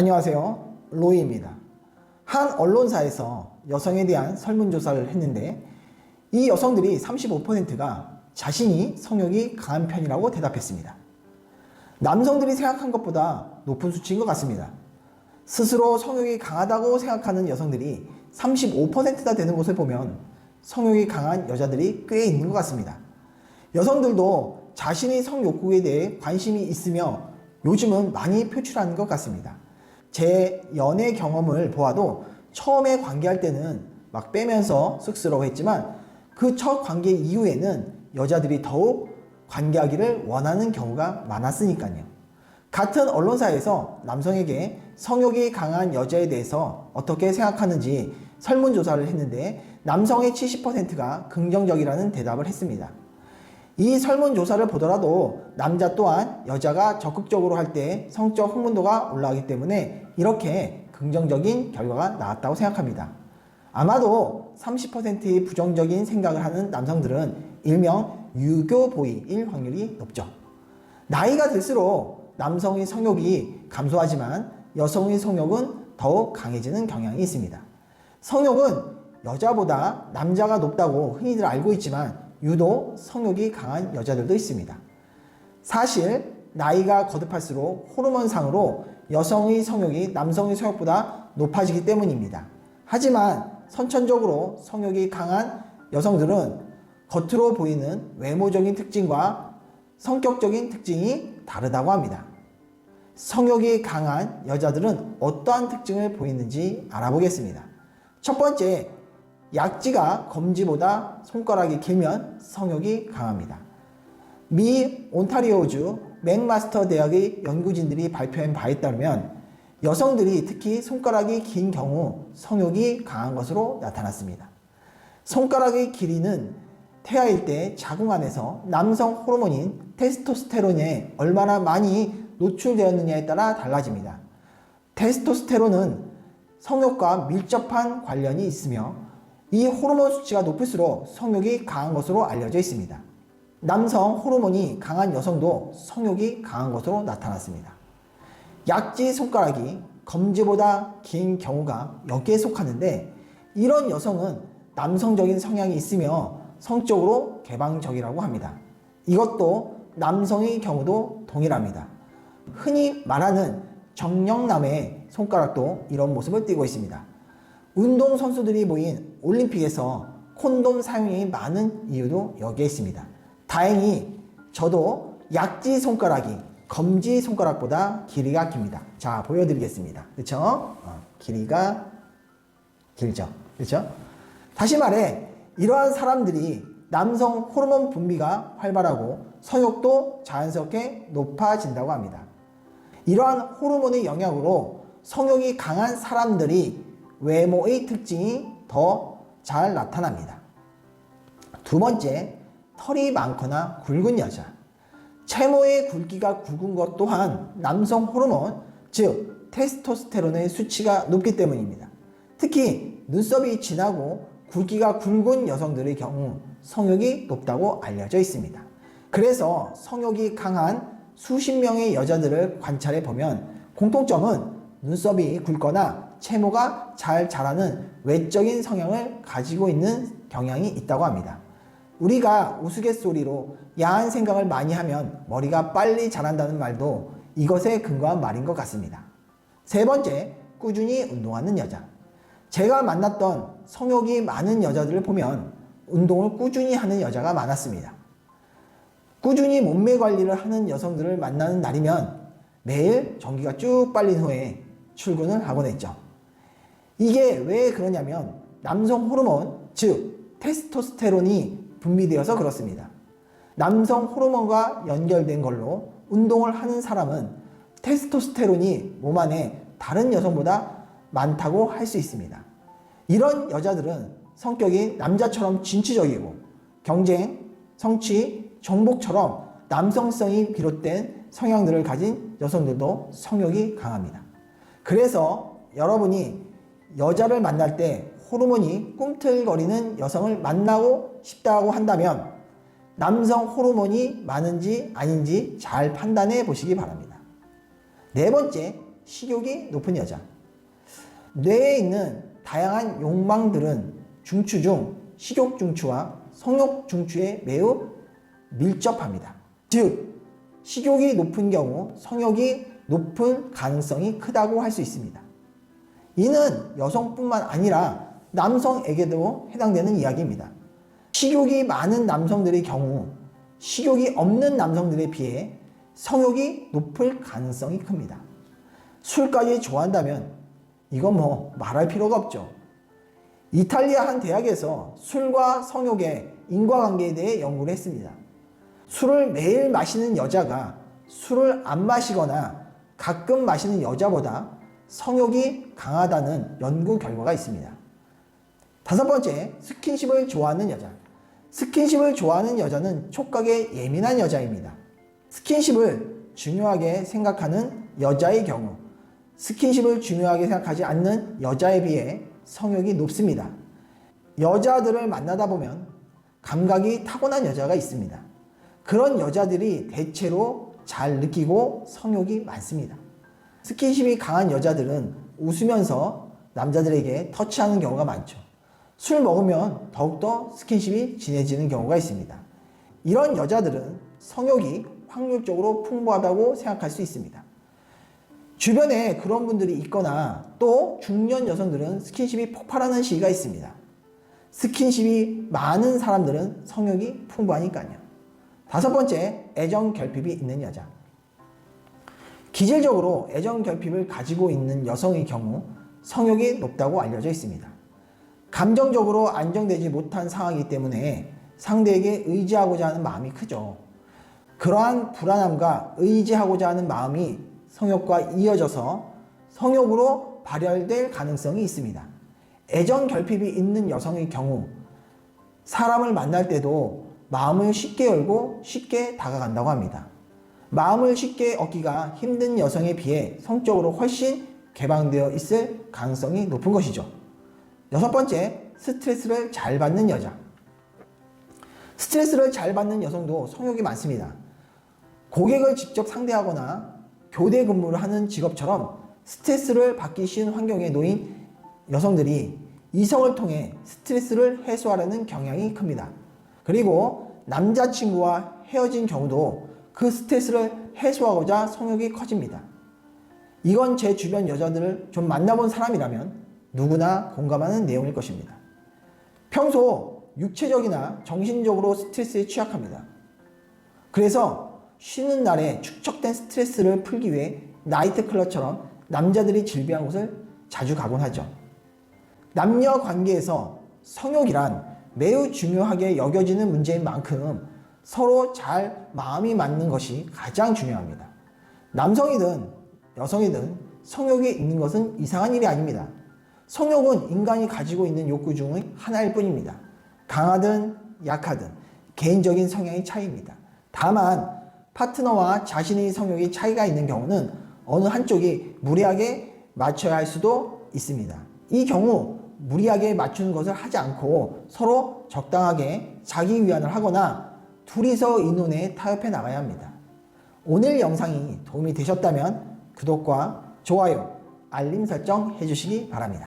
안녕하세요, 로이입니다. 한 언론사에서 여성에 대한 설문조사를 했는데 이 여성들이 35%가 자신이 성욕이 강한 편이라고 대답했습니다. 남성들이 생각한 것보다 높은 수치인 것 같습니다. 스스로 성욕이 강하다고 생각하는 여성들이 35%나 되는 것을 보면 성욕이 강한 여자들이 꽤 있는 것 같습니다. 여성들도 자신의 성욕구에 대해 관심이 있으며 요즘은 많이 표출하는 것 같습니다. 제 연애 경험을 보아도 처음에 관계할 때는 막 빼면서 쑥스러워했지만 그 첫 관계 이후에는 여자들이 더욱 관계하기를 원하는 경우가 많았으니까요. 같은 언론사에서 남성에게 성욕이 강한 여자에 대해서 어떻게 생각하는지 설문조사를 했는데 남성의 70%가 긍정적이라는 대답을 했습니다. 이 설문조사를 보더라도 남자 또한 여자가 적극적으로 할 때 성적 흥분도가 올라가기 때문에 이렇게 긍정적인 결과가 나왔다고 생각합니다. 아마도 30%의 부정적인 생각을 하는 남성들은 일명 유교보이일 확률이 높죠. 나이가 들수록 남성의 성욕이 감소하지만 여성의 성욕은 더욱 강해지는 경향이 있습니다. 성욕은 여자보다 남자가 높다고 흔히들 알고 있지만 유독 성욕이 강한 여자들도 있습니다. 사실 나이가 거듭할수록 호르몬상으로 여성의 성욕이 남성의 성욕보다 높아지기 때문입니다. 하지만 선천적으로 성욕이 강한 여성들은 겉으로 보이는 외모적인 특징과 성격적인 특징이 다르다고 합니다. 성욕이 강한 여자들은 어떠한 특징을 보이는지 알아보겠습니다. 첫 번째, 약지가 검지보다 손가락이 길면 성욕이 강합니다. 미 온타리오주 맥마스터 대학의 연구진들이 발표한 바에 따르면 여성들이 특히 손가락이 긴 경우 성욕이 강한 것으로 나타났습니다. 손가락의 길이는 태아일 때 자궁 안에서 남성 호르몬인 테스토스테론에 얼마나 많이 노출되었느냐에 따라 달라집니다. 테스토스테론은 성욕과 밀접한 관련이 있으며 이 호르몬 수치가 높을수록 성욕이 강한 것으로 알려져 있습니다. 남성 호르몬이 강한 여성도 성욕이 강한 것으로 나타났습니다. 약지 손가락이 검지보다 긴 경우가 여기에 속하는데 이런 여성은 남성적인 성향이 있으며 성적으로 개방적이라고 합니다. 이것도 남성의 경우도 동일합니다. 흔히 말하는 정령남의 손가락도 이런 모습을 띠고 있습니다. 운동선수들이 모인 올림픽에서 콘돔 사용이 많은 이유도 여기에 있습니다. 다행히 저도 약지 손가락이 검지 손가락보다 길이가 깁니다. 자, 보여드리겠습니다. 그쵸? 길이가 길죠. 그쵸? 다시 말해, 이러한 사람들이 남성 호르몬 분비가 활발하고 성욕도 자연스럽게 높아진다고 합니다. 이러한 호르몬의 영향으로 성욕이 강한 사람들이 외모의 특징이 더 잘 나타납니다. 두 번째, 털이 많거나 굵은 여자. 채모의 굵기가 굵은 것 또한 남성 호르몬, 즉 테스토스테론의 수치가 높기 때문입니다. 특히 눈썹이 진하고 굵기가 굵은 여성들의 경우 성욕이 높다고 알려져 있습니다. 그래서 성욕이 강한 수십 명의 여자들을 관찰해 보면 공통점은 눈썹이 굵거나 채모가 잘 자라는 외적인 성향을 가지고 있는 경향이 있다고 합니다. 우리가 우스갯소리로 야한 생각을 많이 하면 머리가 빨리 자란다는 말도 이것에 근거한 말인 것 같습니다. 세 번째, 꾸준히 운동하는 여자. 제가 만났던 성욕이 많은 여자들을 보면 운동을 꾸준히 하는 여자가 많았습니다. 꾸준히 몸매 관리를 하는 여성들을 만나는 날이면 매일 전기가 쭉 빨린 후에 출근을 하곤 했죠. 이게 왜 그러냐면 남성 호르몬, 즉 테스토스테론이 분비되어서 그렇습니다. 남성 호르몬과 연결된 걸로 운동을 하는 사람은 테스토스테론이 몸 안에 다른 여성보다 많다고 할 수 있습니다. 이런 여자들은 성격이 남자처럼 진취적이고 경쟁, 성취, 정복처럼 남성성이 비롯된 성향들을 가진 여성들도 성욕이 강합니다. 그래서 여러분이 여자를 만날 때 호르몬이 꿈틀거리는 여성을 만나고 싶다고 한다면 남성 호르몬이 많은지 아닌지 잘 판단해 보시기 바랍니다. 네 번째, 식욕이 높은 여자. 뇌에 있는 다양한 욕망들은 중추 중 식욕 중추와 성욕 중추에 매우 밀접합니다. 즉, 식욕이 높은 경우 성욕이 높은 가능성이 크다고 할 수 있습니다. 이는 여성뿐만 아니라 남성에게도 해당되는 이야기입니다. 식욕이 많은 남성들의 경우 식욕이 없는 남성들에 비해 성욕이 높을 가능성이 큽니다. 술까지 좋아한다면 이건 뭐 말할 필요가 없죠. 이탈리아 한 대학에서 술과 성욕의 인과관계에 대해 연구를 했습니다. 술을 매일 마시는 여자가 술을 안 마시거나 가끔 마시는 여자보다 성욕이 강하다는 연구 결과가 있습니다. 5번째, 스킨십을 좋아하는 여자. 스킨십을 좋아하는 여자는 촉각에 예민한 여자입니다. 스킨십을 중요하게 생각하는 여자의 경우 스킨십을 중요하게 생각하지 않는 여자에 비해 성욕이 높습니다. 여자들을 만나다 보면 감각이 타고난 여자가 있습니다. 그런 여자들이 대체로 잘 느끼고 성욕이 많습니다. 스킨십이 강한 여자들은 웃으면서 남자들에게 터치하는 경우가 많죠. 술 먹으면 더욱더 스킨십이 진해지는 경우가 있습니다. 이런 여자들은 성욕이 확률적으로 풍부하다고 생각할 수 있습니다. 주변에 그런 분들이 있거나 또 중년 여성들은 스킨십이 폭발하는 시기가 있습니다. 스킨십이 많은 사람들은 성욕이 풍부하니까요. 5번째, 애정 결핍이 있는 여자. 기질적으로 애정 결핍을 가지고 있는 여성의 경우 성욕이 높다고 알려져 있습니다. 감정적으로 안정되지 못한 상황이기 때문에 상대에게 의지하고자 하는 마음이 크죠. 그러한 불안함과 의지하고자 하는 마음이 성욕과 이어져서 성욕으로 발현될 가능성이 있습니다. 애정 결핍이 있는 여성의 경우 사람을 만날 때도 마음을 쉽게 열고 쉽게 다가간다고 합니다. 마음을 쉽게 얻기가 힘든 여성에 비해 성적으로 훨씬 개방되어 있을 가능성이 높은 것이죠. 6번째, 스트레스를 잘 받는 여자. 스트레스를 잘 받는 여성도 성욕이 많습니다. 고객을 직접 상대하거나 교대 근무를 하는 직업처럼 스트레스를 받기 쉬운 환경에 놓인 여성들이 이성을 통해 스트레스를 해소하려는 경향이 큽니다. 그리고 남자친구와 헤어진 경우도 그 스트레스를 해소하고자 성욕이 커집니다. 이건 제 주변 여자들을 좀 만나본 사람이라면 누구나 공감하는 내용일 것입니다. 평소 육체적이나 정신적으로 스트레스에 취약합니다. 그래서 쉬는 날에 축적된 스트레스를 풀기 위해 나이트클럽처럼 남자들이 즐비한 곳을 자주 가곤 하죠. 남녀 관계에서 성욕이란 매우 중요하게 여겨지는 문제인 만큼 서로 잘 마음이 맞는 것이 가장 중요합니다. 남성이든 여성이든 성욕이 있는 것은 이상한 일이 아닙니다. 성욕은 인간이 가지고 있는 욕구 중의 하나일 뿐입니다. 강하든 약하든 개인적인 성향의 차이입니다. 다만 파트너와 자신의 성욕이 차이가 있는 경우는 어느 한쪽이 무리하게 맞춰야 할 수도 있습니다. 이 경우 무리하게 맞추는 것을 하지 않고 서로 적당하게 자기 위안을 하거나 둘이서 의논에 타협해 나가야 합니다. 오늘 영상이 도움이 되셨다면 구독과 좋아요, 알림 설정 해주시기 바랍니다.